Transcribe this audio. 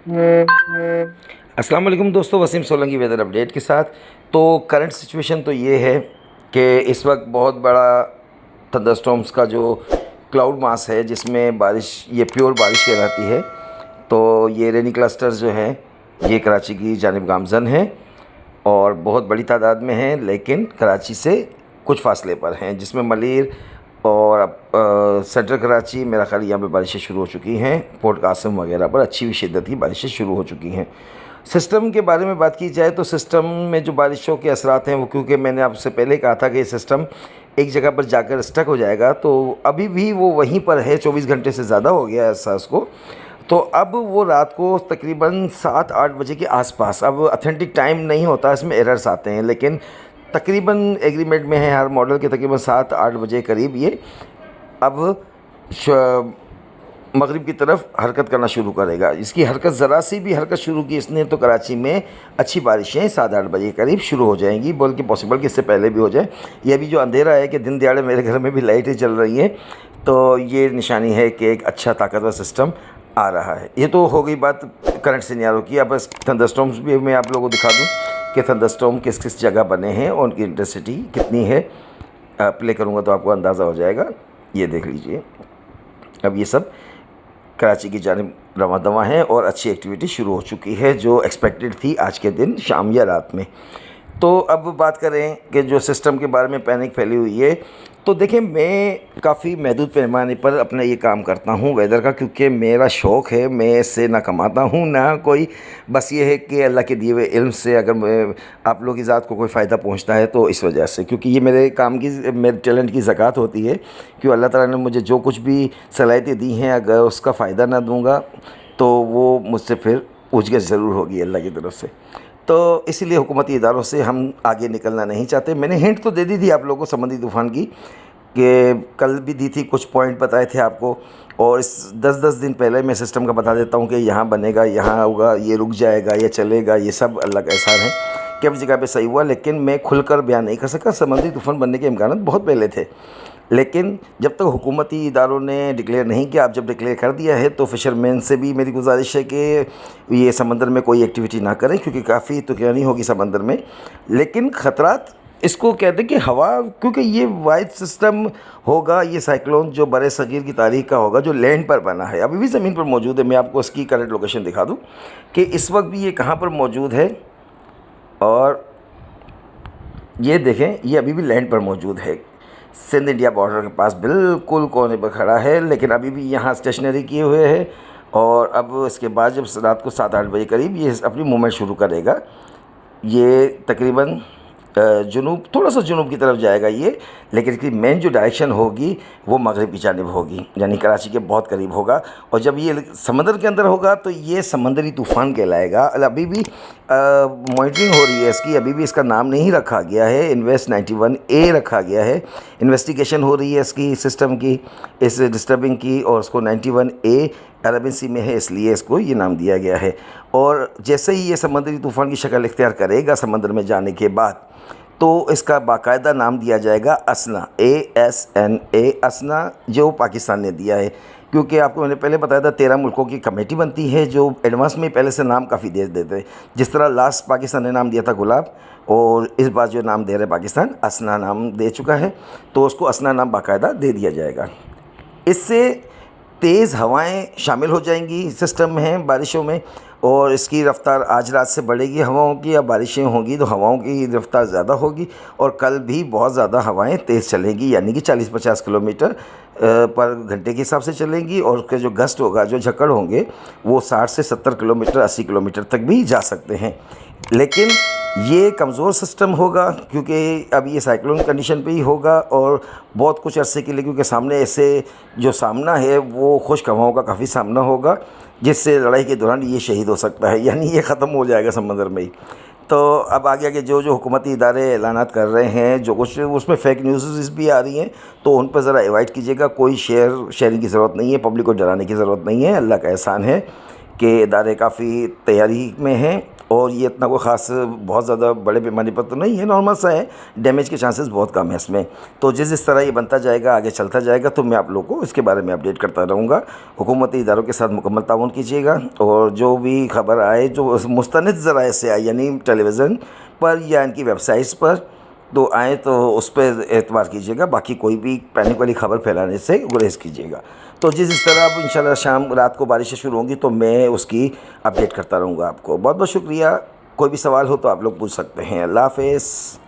अस्सलाम वालेकुम दोस्तों, वसीम सोलंकी वेदर अपडेट के साथ। तो करंट सिचुएशन तो ये है कि इस वक्त बहुत बड़ा थंडरस्टॉर्म्स का जो क्लाउड मास है जिसमें बारिश, ये प्योर बारिश कहलाती है। तो ये रेनी क्लस्टर्स जो हैं ये कराची की जानिब गामज़न हैं और बहुत बड़ी तादाद में हैं, लेकिन कराची से कुछ फासले पर हैं, जिसमें मलीर और सेंट्रल कराची, मेरा ख्याल यहाँ पे बारिशें शुरू हो चुकी हैं। पोर्ट कासिम वगैरह पर अच्छी शिद्दत की बारिशें शुरू हो चुकी हैं। सिस्टम के बारे में बात की जाए तो सिस्टम में जो बारिशों के असरात हैं वो, क्योंकि मैंने आपसे पहले कहा था कि ये सिस्टम एक जगह पर जाकर स्टक हो जाएगा, तो अभी भी वो वहीं पर है। 24 घंटे से ज़्यादा हो गया है एहसास को। तो अब वो रात को तकरीबन 7-8 बजे के आसपास, अब ऑथेंटिक टाइम नहीं होता, इसमें एरर्स आते हैं, लेकिन तकरीबन एग्रीमेंट में है हर मॉडल के तकरीबन 7-8 बजे करीब ये अब मगरिब की तरफ हरकत करना शुरू करेगा। इसकी हरकत ज़रा सी भी हरकत शुरू की इसने तो कराची में अच्छी बारिशें 7-8 बजे करीब शुरू हो जाएंगी, बल्कि पॉसिबल कि इससे पहले भी हो जाए। ये अभी जो अंधेरा है कि दिन दिहाड़े मेरे घर में भी लाइटें चल रही हैं, तो ये निशानी है कि एक अच्छा ताकतवर सिस्टम आ रहा है। ये तो हो गई बात करंट सिनेरियो की। अब बस थंडरस्टॉर्म्स भी मैं आप लोगों को दिखा दूँ कि थंडरस्टॉर्म किस किस जगह बने हैं और उनकी इंटेंसिटी कितनी है। प्ले करूँगा तो आपको अंदाज़ा हो जाएगा। ये देख लीजिए, अब ये सब कराची की जानिब रवां दवां है और अच्छी एक्टिविटी शुरू हो चुकी है जो एक्सपेक्टेड थी आज के दिन शाम या रात में। तो अब बात करें कि जो सिस्टम के बारे में पैनिक फैली हुई है, तो देखिए मैं काफ़ी महदूद पैमाने पर अपना ये काम करता हूँ वेदर का, क्योंकि मेरा शौक़ है। मैं इससे ना कमाता हूँ ना कोई, बस ये है कि अल्लाह के दिए हुए इल्म से अगर आप लोग की ज़ात को कोई फ़ायदा पहुँचता है तो इस वजह से, क्योंकि ये मेरे काम की, मेरे टैलेंट की ज़कात होती है कि अल्लाह ताला ने मुझे जो कुछ भी सलाहियतें दी हैं, अगर उसका फ़ायदा ना दूँगा तो वो मुझसे फिर पूछगिछ ज़रूर होगी अल्लाह की तरफ से। तो इसीलिए हुकूमती इदारों से हम आगे निकलना नहीं चाहते। मैंने हिंट तो दे दी थी आप लोगों को समंदरी तूफ़ान की, कि कल भी दी थी, कुछ पॉइंट बताए थे आपको। और इस 10-10 दिन पहले मैं सिस्टम का बता देता हूँ कि यहाँ बनेगा, यहाँ होगा, ये रुक जाएगा, ये चलेगा। ये सब अल्लाह का एहसान है कि अब जगह पे सही हुआ, लेकिन मैं खुलकर बयान नहीं कर सका। समंदरी तूफ़ान बनने के इम्कान बहुत पहले थे, लेकिन जब तक हुकूमती इदारों ने डिक्लेयर नहीं किया, आप जब डिक्लेयर कर दिया है तो फ़िशरमैन से भी मेरी गुजारिश है कि ये समंदर में कोई एक्टिविटी ना करें, क्योंकि काफ़ी तुकयानी होगी समंदर में। लेकिन ख़तरात इसको कहते हैं कि हवा, क्योंकि ये वाइड सिस्टम होगा, ये साइक्लोन जो बड़े सगीर की तारीख का होगा, जो लैंड पर बना है, अभी भी ज़मीन पर मौजूद है। मैं आपको इसकी करंट लोकेशन दिखा दूँ कि इस वक्त भी ये कहाँ पर मौजूद है। और ये देखें, ये अभी भी लैंड पर मौजूद है, सिंध इंडिया बॉर्डर के पास बिल्कुल कोने पर खड़ा है, लेकिन अभी भी यहाँ स्टेशनरी किए हुए है। और अब इसके बाद जब रात को 7-8 बजे करीब ये अपनी मूवमेंट शुरू करेगा। ये तकरीबन जुनूब, थोड़ा सा जुनूब की तरफ जाएगा ये, लेकिन इसकी मेन जो डायरेक्शन होगी वो मगरिब की जानिब होगी, यानी कराची के बहुत करीब होगा। और जब ये समंदर के अंदर होगा तो ये समंदरी तूफ़ान कहलाएगा। अभी भी मॉनिटरिंग हो रही है इसकी, अभी भी इसका नाम नहीं रखा गया है, इन्वेस्ट 91A रखा गया है। इन्वेस्टिगेशन हो रही है इसकी, सिस्टम की, इस डिस्टर्बिंग की, और उसको 91A अरबियन सी में है, इसलिए इसको ये नाम दिया गया है। और जैसे ही ये समंदरी तूफ़ान की शक्ल इख्तियार करेगा समंदर में जाने के बाद, तो इसका बाकायदा नाम दिया जाएगा असना, ASNA, असना, जो पाकिस्तान ने दिया है। क्योंकि आपको मैंने पहले बताया था 13 मुल्कों की कमेटी बनती है जो एडवांस में पहले से नाम काफ़ी दे देते हैं। जिस तरह लास्ट पाकिस्तान ने नाम दिया था गुलाब, और इस बार जो नाम दे रहे पाकिस्तान, असना नाम दे चुका है, तो उसको असना नाम बाकायदा दे दिया जाएगा। इससे तेज़ हवाएं शामिल हो जाएंगी सिस्टम में बारिशों में, और इसकी रफ़्तार आज रात से बढ़ेगी हवाओं की। अब बारिशें होंगी तो हवाओं की रफ़्तार ज़्यादा होगी, और कल भी बहुत ज़्यादा हवाएं तेज़ चलेंगी, यानी कि 40-50 किलोमीटर पर घंटे के हिसाब से चलेंगी। और उसके जो गस्ट होगा, जो झक्कड़ होंगे, वो 60 से 70 किलोमीटर, 80 किलोमीटर तक भी जा सकते हैं। लेकिन ये कमज़ोर सिस्टम होगा, क्योंकि अब ये साइक्लोन कंडीशन पे ही होगा और बहुत कुछ अरसे के लिए, क्योंकि सामने ऐसे जो सामना है वो खुश्क हवाओं का काफ़ी सामना होगा, जिससे लड़ाई के दौरान ये शहीद हो सकता है, यानी ये ख़त्म हो जाएगा समंदर में ही। तो अब आगे आगे जो जो हुकूमती इदारे ऐलानात कर रहे हैं, जो कुछ उसमें फ़ेक न्यूज़ भी आ रही हैं, तो उन पर ज़रा अवॉइड कीजिएगा। कोई शेयरिंग की ज़रूरत नहीं है, पब्लिक को डराने की ज़रूरत नहीं है। अल्लाह का एहसान है कि इदारे काफ़ी तैयारी में हैं और ये इतना कोई ख़ास बहुत ज़्यादा बड़े पैमाने पर तो नहीं है, नॉर्मल सा है, डैमेज के चांसेस बहुत कम है इसमें। तो जिस तरह ये बनता जाएगा, आगे चलता जाएगा, तो मैं आप लोगों को इसके बारे में अपडेट करता रहूँगा। हुकूमती इदारों के साथ मुकम्मल ताउन कीजिएगा, और जो भी खबर आए जो मुस्तनिद ज़राए से आए, यानी टेलीविज़न पर या इनकी वेबसाइट्स पर तो आए, तो उस पर एतबार कीजिएगा। बाकी कोई भी पैनिक वाली खबर फैलाने से गुरेज कीजिएगा। तो जिस तरह अब इंशाल्लाह शाम रात को बारिशें शुरू होंगी तो मैं उसकी अपडेट करता रहूँगा आपको। बहुत बहुत शुक्रिया। कोई भी सवाल हो तो आप लोग पूछ सकते हैं। अल्लाह हाफ़िज़।